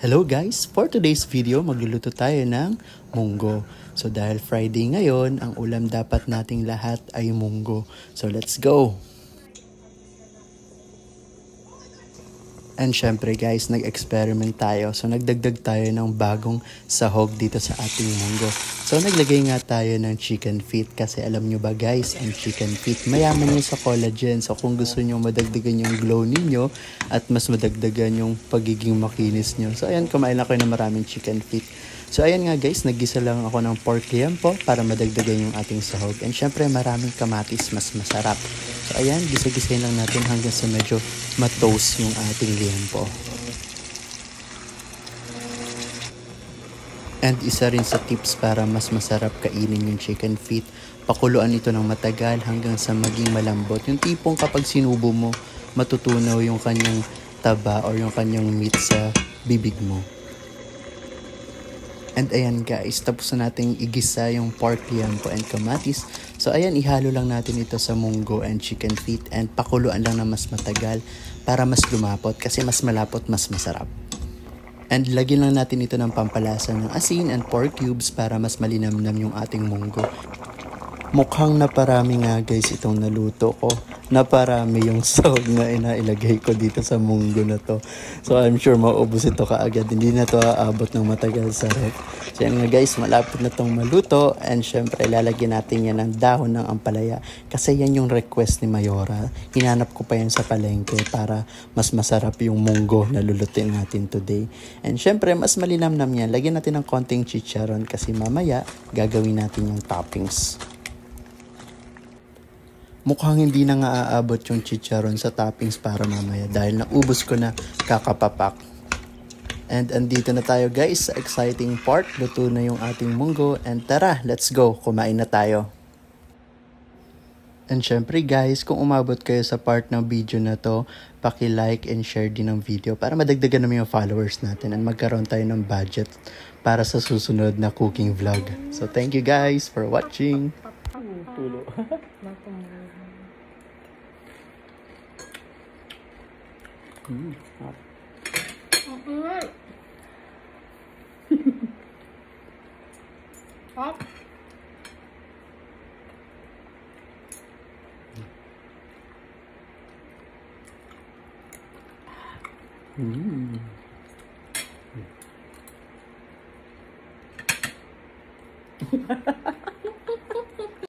Hello guys! For today's video, magluluto tayo ng munggo. So dahil Friday ngayon, ang ulam dapat nating lahat ay munggo. So let's go! And syempre guys, nag-experiment tayo. So nagdagdag tayo ng bagong sahog dito sa ating munggo. So naglagay nga tayo ng chicken feet kasi alam nyo ba guys, ang chicken feet mayaman yun sa collagen. So kung gusto nyo madagdagan yung glow ninyo at mas madagdagan yung pagiging makinis nyo. So ayan, kumain ako ng maraming chicken feet. So ayan nga guys, naggisa lang ako ng pork liempo para madagdagan yung ating sahog. And syempre maraming kamatis, mas masarap. So ayan, gisa-gisahin lang natin hanggang sa medyo ma-toast yung ating liempo. And isa rin sa tips para mas masarap kainin yung chicken feet, pakuluan ito ng matagal hanggang sa maging malambot. Yung tipong kapag sinubo mo, matutunaw yung kanyang taba or yung kanyang meat sa bibig mo. And ayan guys, tapos na nating igisa yung pork liempo and kamatis. So ayan, ihalo lang natin ito sa munggo and chicken feet and pakuluan lang na mas matagal para mas lumapot kasi mas malapot, mas masarap. And lagyan lang natin ito ng pampalasa ng asin and pork cubes para mas malinamnam yung ating munggo. Mukhang naparami nga guys itong naluto ko. Naparami yung sahog na inailagay ko dito sa munggo na to. So I'm sure maubos ito kaagad. Hindi na to aabot ng matagal sa ref. So yan nga guys, malapit na tong maluto. And syempre lalagyan natin yan ng dahon ng ampalaya. Kasi yan yung request ni Mayora. Hinanap ko pa yan sa palengke para mas masarap yung munggo na lulutuin natin today. And syempre mas malinamnam yan. Lagyan natin ng konting chicharon kasi mamaya gagawin natin yung toppings. Mukhang hindi na nga aabot yung chicharon sa toppings para mamaya dahil naubos ko na kakapapak. And andito na tayo guys sa exciting part. Luto na yung ating munggo and tara, let's go! Kumain na tayo. And syempre guys, kung umabot kayo sa part ng video na to, paki-like and share din ang video para madagdagan naman yung followers natin and magkaroon tayo ng budget para sa susunod na cooking vlog. So thank you guys for watching! Tulo. Hot. Hot. Mm.